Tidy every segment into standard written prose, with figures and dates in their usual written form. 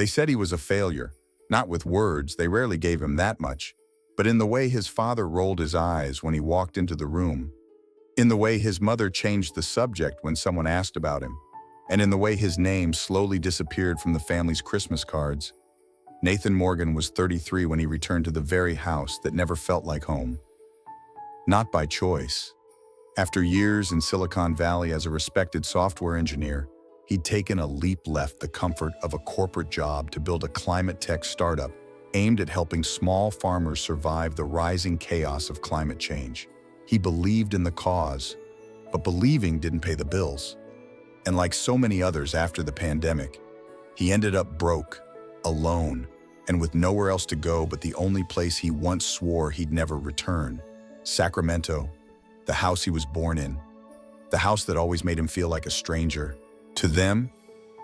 They said he was a failure. Not with words, they rarely gave him that much, but in the way his father rolled his eyes when he walked into the room, in the way his mother changed the subject when someone asked about him, and in the way his name slowly disappeared from the family's Christmas cards. Nathan Morgan was 33 when he returned to the very house that never felt like home. Not by choice. After years in Silicon Valley as a respected software engineer, he'd taken a leap left the comfort of a corporate job to build a climate tech startup aimed at helping small farmers survive the rising chaos of climate change. He believed in the cause, but believing didn't pay the bills. And like so many others after the pandemic, he ended up broke, alone, and with nowhere else to go but the only place he once swore he'd never return, Sacramento, the house he was born in, the house that always made him feel like a stranger. To them,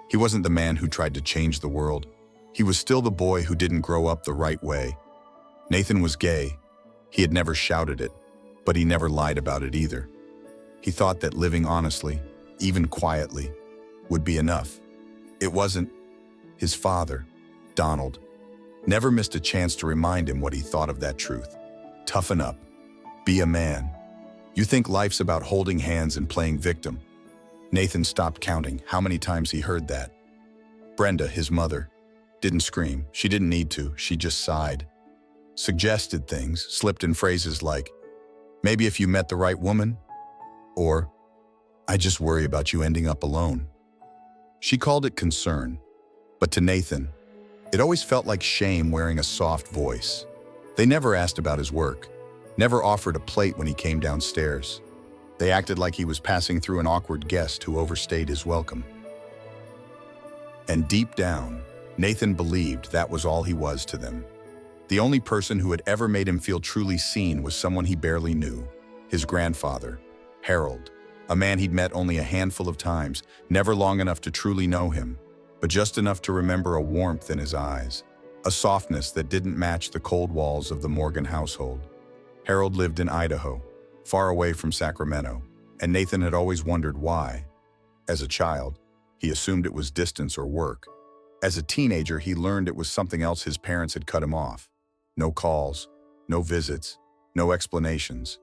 he wasn't the man who tried to change the world. He was still the boy who didn't grow up the right way. Nathan was gay. He had never shouted it, but he never lied about it either. He thought that living honestly, even quietly, would be enough. It wasn't. His father, Donald, never missed a chance to remind him what he thought of that truth. Toughen up. Be a man. You think life's about holding hands and playing victim. Nathan stopped counting how many times he heard that. Brenda, his mother, didn't scream. She didn't need to. She just sighed. Suggested things, slipped in phrases like, maybe if you met the right woman, or, I just worry about you ending up alone. She called it concern, but to Nathan, it always felt like shame wearing a soft voice. They never asked about his work, never offered a plate when he came downstairs. They acted like he was passing through an awkward guest who overstayed his welcome. And deep down, Nathan believed that was all he was to them. The only person who had ever made him feel truly seen was someone he barely knew, his grandfather, Harold, a man he'd met only a handful of times, never long enough to truly know him, but just enough to remember a warmth in his eyes, a softness that didn't match the cold walls of the Morgan household. Harold lived in Idaho, far away from Sacramento, and Nathan had always wondered why. As a child, he assumed it was distance or work. As a teenager, he learned it was something else his parents had cut him off. No calls, no visits, no explanations.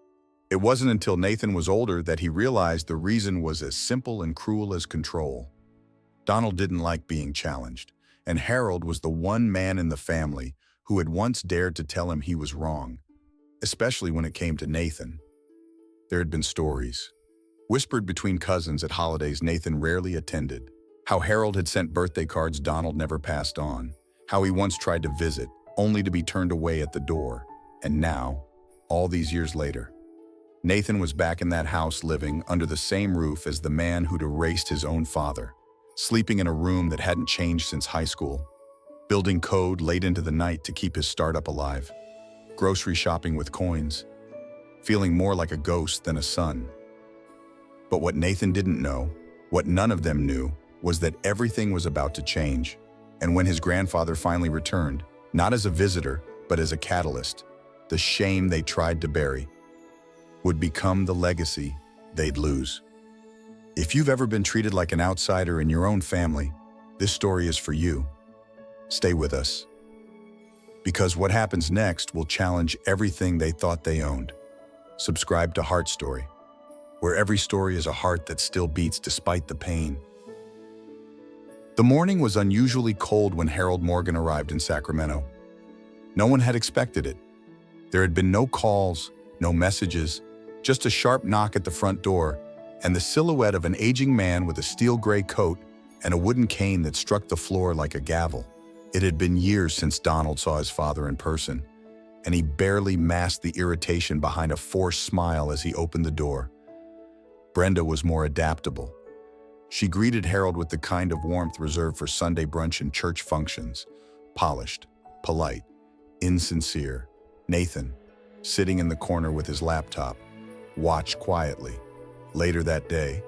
It wasn't until Nathan was older that he realized the reason was as simple and cruel as control. Donald didn't like being challenged, and Harold was the one man in the family who had once dared to tell him he was wrong, especially when it came to Nathan. There had been stories, whispered between cousins at holidays Nathan rarely attended, how Harold had sent birthday cards Donald never passed on, how he once tried to visit, only to be turned away at the door. And now, all these years later, Nathan was back in that house living under the same roof as the man who'd erased his own father, sleeping in a room that hadn't changed since high school, building code late into the night to keep his startup alive, grocery shopping with coins, feeling more like a ghost than a son. But what Nathan didn't know, what none of them knew, was that everything was about to change. And when his grandfather finally returned, not as a visitor, but as a catalyst, the shame they tried to bury would become the legacy they'd lose. If you've ever been treated like an outsider in your own family, this story is for you. Stay with us. Because what happens next will challenge everything they thought they owned. Subscribe to Heart Story, where every story is a heart that still beats despite the pain. The morning was unusually cold when Harold Morgan arrived in Sacramento. No one had expected it. There had been no calls, no messages, just a sharp knock at the front door and the silhouette of an aging man with a steel gray coat and a wooden cane that struck the floor like a gavel. It had been years since Donald saw his father in person, and he barely masked the irritation behind a forced smile as he opened the door. Brenda was more adaptable. She greeted Harold with the kind of warmth reserved for Sunday brunch and church functions. Polished, polite, insincere. Nathan, sitting in the corner with his laptop, watched quietly. Later that day,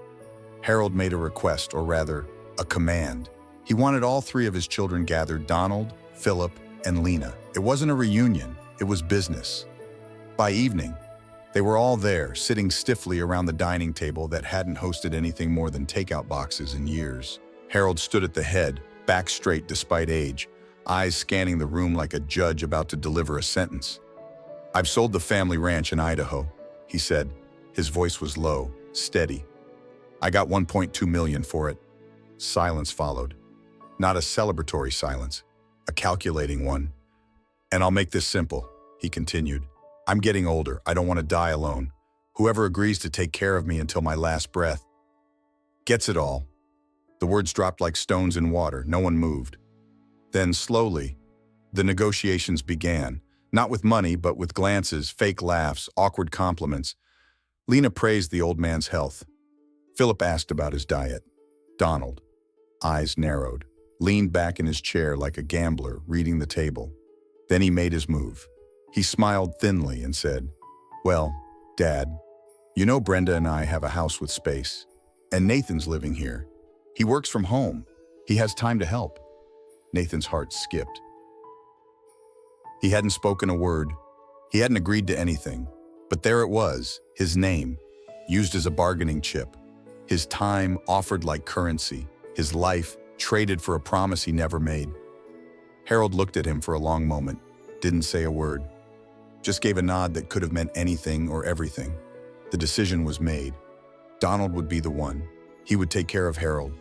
Harold made a request, or rather, a command. He wanted all three of his children gathered: Donald, Philip, and Lena. It wasn't a reunion, it was business. By evening, they were all there, sitting stiffly around the dining table that hadn't hosted anything more than takeout boxes in years. Harold stood at the head, back straight despite age, eyes scanning the room like a judge about to deliver a sentence. "I've sold the family ranch in Idaho," he said. His voice was low, steady. "I got 1.2 million for it." Silence followed. Not a celebratory silence, a calculating one. "And I'll make this simple," he continued. "I'm getting older. I don't want to die alone. Whoever agrees to take care of me until my last breath gets it all." The words dropped like stones in water. No one moved. Then, slowly, the negotiations began, not with money, but with glances, fake laughs, awkward compliments. Lena praised the old man's health. Philip asked about his diet. Donald, eyes narrowed, leaned back in his chair like a gambler reading the table. Then he made his move. He smiled thinly and said, "Well, Dad, you know Brenda and I have a house with space, and Nathan's living here. He works from home. He has time to help." Nathan's heart skipped. He hadn't spoken a word. He hadn't agreed to anything. But there it was, his name, used as a bargaining chip. His time offered like currency. His life traded for a promise he never made. Harold looked at him for a long moment, didn't say a word. Just gave a nod that could have meant anything or everything. The decision was made. Donald would be the one. He would take care of Harold.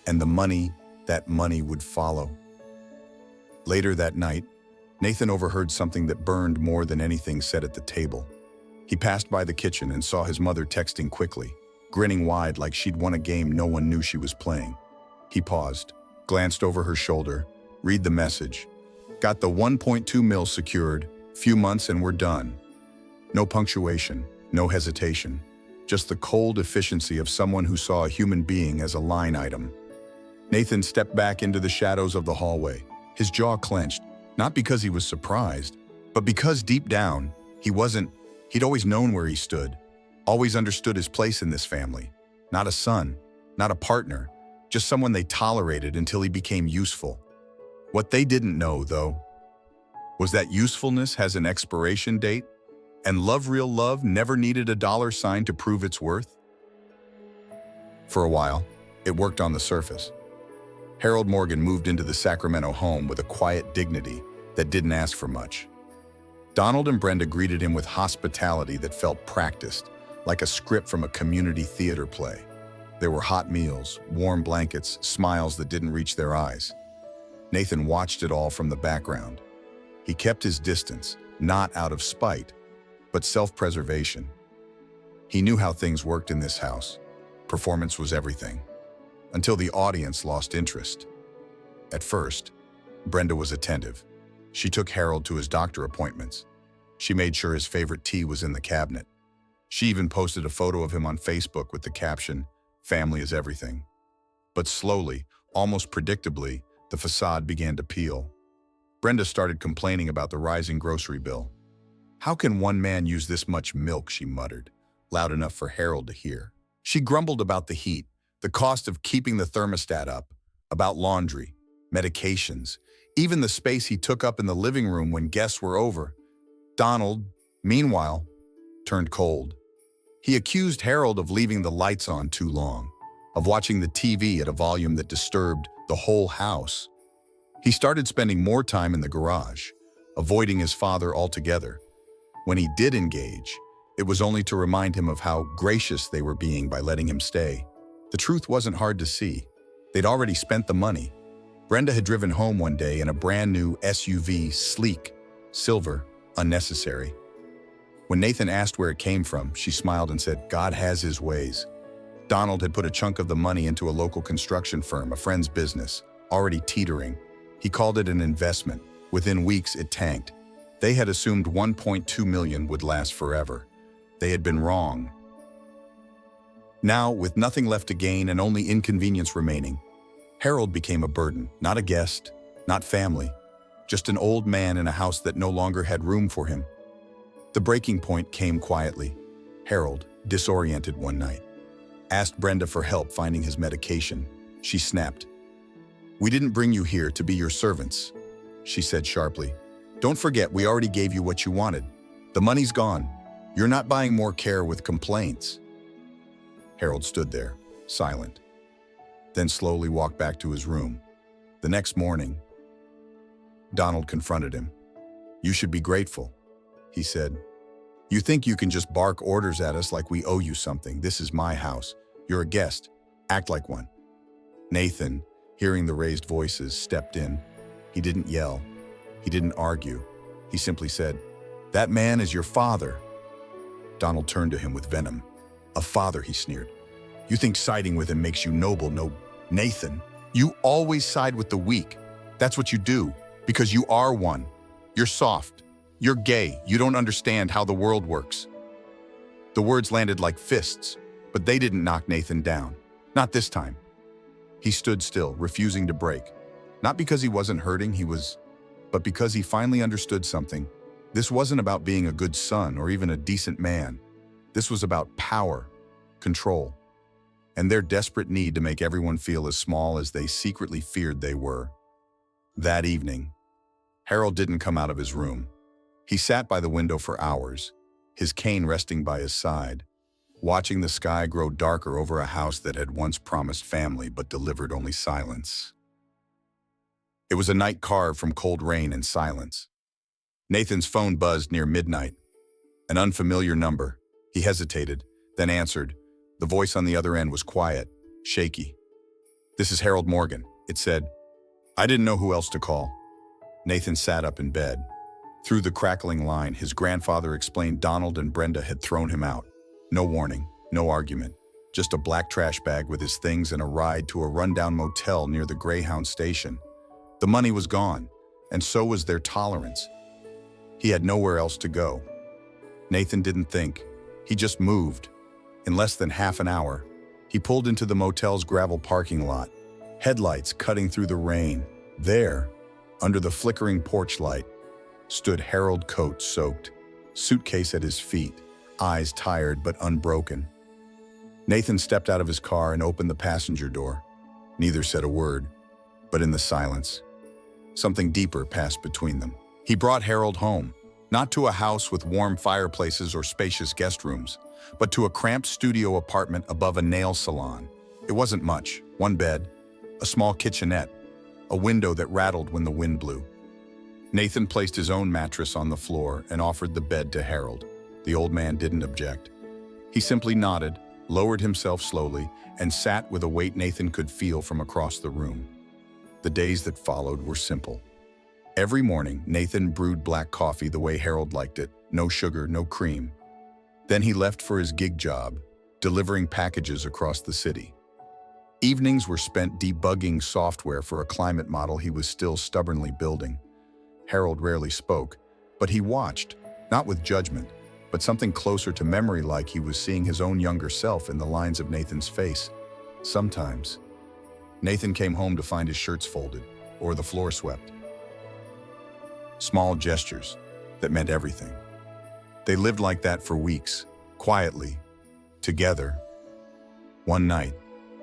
And the money, that money would follow. Later that night, Nathan overheard something that burned more than anything said at the table. He passed by the kitchen and saw his mother texting quickly, grinning wide like she'd won a game no one knew she was playing. He paused, glanced over her shoulder, read the message. "Got the 1.2 mil secured, few months and we're done." No punctuation, no hesitation, just the cold efficiency of someone who saw a human being as a line item. Nathan stepped back into the shadows of the hallway, his jaw clenched, not because he was surprised, but because deep down, he'd always known where he stood, always understood his place in this family. Not a son, not a partner, just someone they tolerated until he became useful. What they didn't know, though, was that usefulness has an expiration date, and real love never needed a dollar sign to prove its worth. For a while, it worked on the surface. Harold Morgan moved into the Sacramento home with a quiet dignity that didn't ask for much. Donald and Brenda greeted him with hospitality that felt practiced, like a script from a community theater play. There were hot meals, warm blankets, smiles that didn't reach their eyes. Nathan watched it all from the background. He kept his distance, not out of spite, but self-preservation. He knew how things worked in this house. Performance was everything. Until the audience lost interest. At first, Brenda was attentive. She took Harold to his doctor appointments. She made sure his favorite tea was in the cabinet. She even posted a photo of him on Facebook with the caption, "Family is everything." But slowly, almost predictably, the facade began to peel. Brenda started complaining about the rising grocery bill. "How can one man use this much milk?" she muttered, loud enough for Harold to hear. She grumbled about the heat, the cost of keeping the thermostat up, about laundry, medications, even the space he took up in the living room when guests were over. Donald, meanwhile, turned cold. He accused Harold of leaving the lights on too long, of watching the TV at a volume that disturbed the whole house. He started spending more time in the garage, avoiding his father altogether. When he did engage, it was only to remind him of how gracious they were being by letting him stay. The truth wasn't hard to see. They'd already spent the money. Brenda had driven home one day in a brand new SUV, sleek, silver, unnecessary. When Nathan asked where it came from, she smiled and said, "God has his ways." Donald had put a chunk of the money into a local construction firm, a friend's business, already teetering. He called it an investment. Within weeks, it tanked. They had assumed 1.2 million would last forever. They had been wrong. Now, with nothing left to gain and only inconvenience remaining, Harold became a burden, not a guest, not family, just an old man in a house that no longer had room for him. The breaking point came quietly. Harold, disoriented one night, asked Brenda for help finding his medication. She snapped. "We didn't bring you here to be your servants," she said sharply. "Don't forget, we already gave you what you wanted. The money's gone. You're not buying more care with complaints." Harold stood there, silent, then slowly walked back to his room. The next morning, Donald confronted him. "You should be grateful," he said. "You think you can just bark orders at us like we owe you something. This is my house. You're a guest. Act like one." Nathan, hearing the raised voices, stepped in. He didn't yell. He didn't argue. He simply said, "That man is your father." Donald turned to him with venom. "A father," he sneered. "You think siding with him makes you noble? No, Nathan. You always side with the weak. That's what you do, because you are one. You're soft. You're gay. You don't understand how the world works." The words landed like fists, but they didn't knock Nathan down. Not this time. He stood still, refusing to break. Not because he wasn't hurting, but because he finally understood something. This wasn't about being a good son or even a decent man. This was about power, control, and their desperate need to make everyone feel as small as they secretly feared they were. That evening, Harold didn't come out of his room. He sat by the window for hours, his cane resting by his side, watching the sky grow darker over a house that had once promised family but delivered only silence. It was a night carved from cold rain and silence. Nathan's phone buzzed near midnight. An unfamiliar number. He hesitated, then answered. The voice on the other end was quiet, shaky. "This is Harold Morgan," it said. I didn't know who else to call. Nathan sat up in bed. Through the crackling line, his grandfather explained Donald and Brenda had thrown him out. No warning, no argument, just a black trash bag with his things and a ride to a rundown motel near the Greyhound station. The money was gone, and so was their tolerance. He had nowhere else to go. Nathan didn't think. He just moved. In less than half an hour, he pulled into the motel's gravel parking lot, headlights cutting through the rain. There, under the flickering porch light, stood Harold, coat soaked, suitcase at his feet, eyes tired but unbroken. Nathan stepped out of his car and opened the passenger door. Neither said a word, but in the silence, something deeper passed between them. He brought Harold home, not to a house with warm fireplaces or spacious guest rooms, but to a cramped studio apartment above a nail salon. It wasn't much: one bed, a small kitchenette, a window that rattled when the wind blew. Nathan placed his own mattress on the floor and offered the bed to Harold. The old man didn't object. He simply nodded, lowered himself slowly, and sat with a weight Nathan could feel from across the room. The days that followed were simple. Every morning, Nathan brewed black coffee the way Harold liked it, no sugar, no cream. Then he left for his gig job, delivering packages across the city. Evenings were spent debugging software for a climate model he was still stubbornly building. Harold rarely spoke, but he watched, not with judgment, but something closer to memory, like he was seeing his own younger self in the lines of Nathan's face. Sometimes, Nathan came home to find his shirts folded or the floor swept. Small gestures that meant everything. They lived like that for weeks, quietly, together. One night,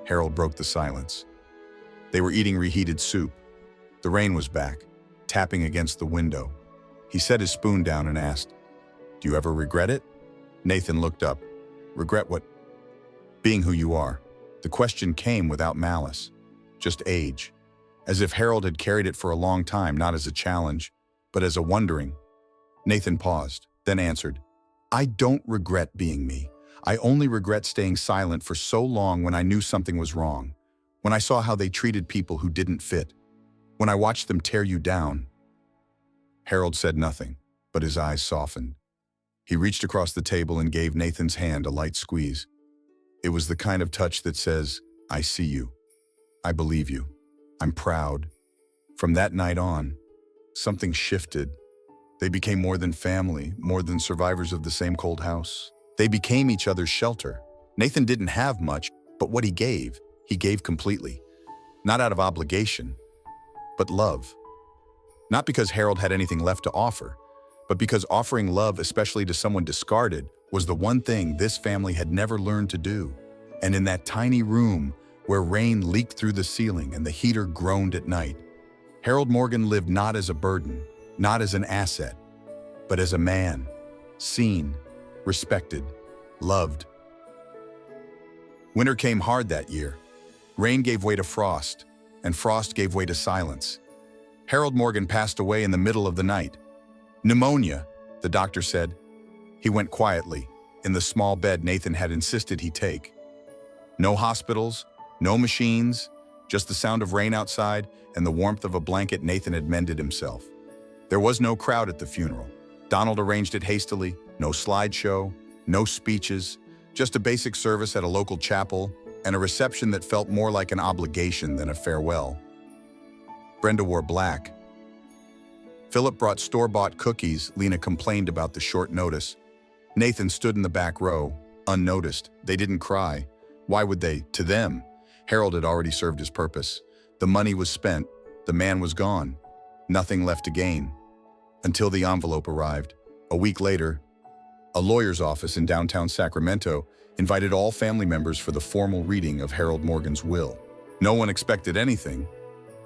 Harold broke the silence. They were eating reheated soup. The rain was back, tapping against the window. He set his spoon down and asked, "Do you ever regret it?" Nathan looked up. "Regret what?" "Being who you are." The question came without malice, just age, as if Harold had carried it for a long time, not as a challenge, but as a wondering. Nathan paused, then answered, "I don't regret being me. I only regret staying silent for so long when I knew something was wrong, when I saw how they treated people who didn't fit, when I watched them tear you down." Harold said nothing, but his eyes softened. He reached across the table and gave Nathan's hand a light squeeze. It was the kind of touch that says, "I see you. I believe you. I'm proud." From that night on, something shifted. They became more than family, more than survivors of the same cold house. They became each other's shelter. Nathan didn't have much, but what he gave completely. Not out of obligation, but love. Not because Harold had anything left to offer, but because offering love, especially to someone discarded, was the one thing this family had never learned to do. And in that tiny room, where rain leaked through the ceiling and the heater groaned at night, Harold Morgan lived not as a burden, not as an asset, but as a man, seen, respected, loved. Winter came hard that year. Rain gave way to frost. and frost gave way to silence. Harold Morgan passed away in the middle of the night. Pneumonia, the doctor said. He went quietly, in the small bed Nathan had insisted he take. No hospitals, no machines, just the sound of rain outside and the warmth of a blanket Nathan had mended himself. There was no crowd at the funeral. Donald arranged it hastily, no slideshow, no speeches, just a basic service at a local chapel and a reception that felt more like an obligation than a farewell. Brenda wore black. Philip brought store-bought cookies. Lena complained about the short notice. Nathan stood in the back row, unnoticed. They didn't cry. Why would they? To them, Harold had already served his purpose. The money was spent. The man was gone. Nothing left to gain. Until the envelope arrived. A week later, a lawyer's office in downtown Sacramento invited all family members for the formal reading of Harold Morgan's will. No one expected anything.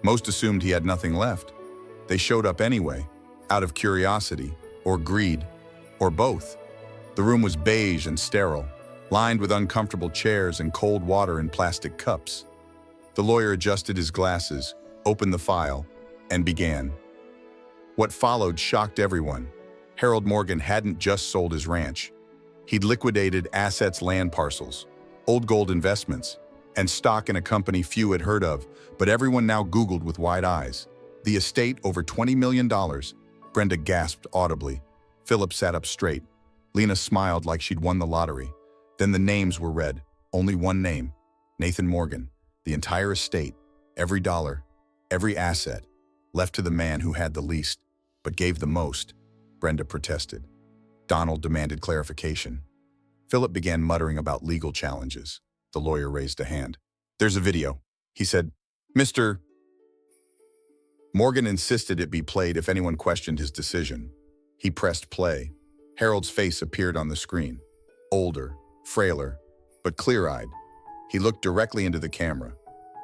Most assumed he had nothing left. They showed up anyway, out of curiosity, or greed, or both. The room was beige and sterile, lined with uncomfortable chairs and cold water in plastic cups. The lawyer adjusted his glasses, opened the file, and began. What followed shocked everyone. Harold Morgan hadn't just sold his ranch. He'd liquidated assets, land parcels, old gold investments, and stock in a company few had heard of, but everyone now Googled with wide eyes. The estate over $20 million. Brenda gasped audibly. Philip sat up straight. Lena smiled like she'd won the lottery. Then the names were read. Only one name. Nathan Morgan. The entire estate, every dollar, every asset, left to the man who had the least, but gave the most. Brenda protested. Donald demanded clarification. Philip began muttering about legal challenges. The lawyer raised a hand. There's a video, he said. Mr. Morgan insisted it be played if anyone questioned his decision. He pressed play. Harold's face appeared on the screen. Older, frailer, but clear-eyed. He looked directly into the camera.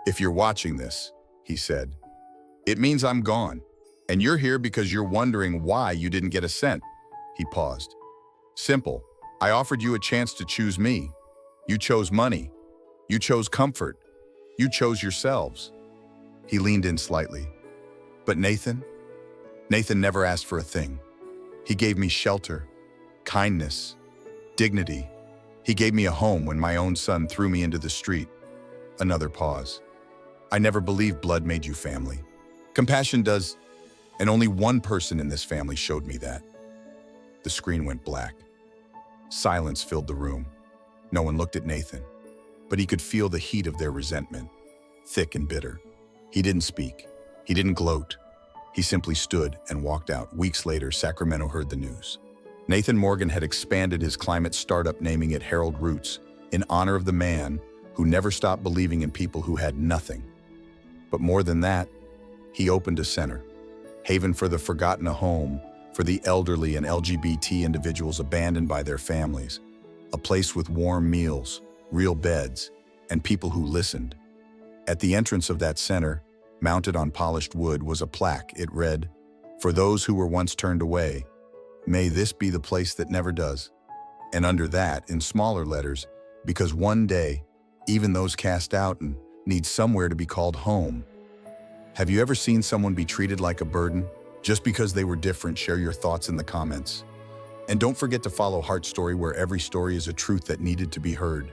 If you're watching this, he said, it means I'm gone, and you're here because you're wondering why you didn't get a cent. He paused. Simple. I offered you a chance to choose me. You chose money. You chose comfort. You chose yourselves. He leaned in slightly. But Nathan? Nathan never asked for a thing. He gave me shelter, kindness, dignity. He gave me a home when my own son threw me into the street. Another pause. I never believed blood made you family. Compassion does, and only one person in this family showed me that. The screen went black. Silence filled the room. No one looked at Nathan, but he could feel the heat of their resentment, thick and bitter. He didn't speak. He didn't gloat. He simply stood and walked out. Weeks later, Sacramento heard the news. Nathan Morgan had expanded his climate startup, naming it Harold Roots, in honor of the man who never stopped believing in people who had nothing. But more than that, he opened a center, haven for the forgotten, a home for the elderly and LGBT individuals abandoned by their families, a place with warm meals, real beds, and people who listened. At the entrance of that center, mounted on polished wood, was a plaque. It read, "For those who were once turned away, may this be the place that never does." And under that, in smaller letters, because one day, even those cast out and need somewhere to be called home. Have you ever seen someone be treated like a burden just because they were different? Share your thoughts in the comments. And don't forget to follow Heart Story, where every story is a truth that needed to be heard.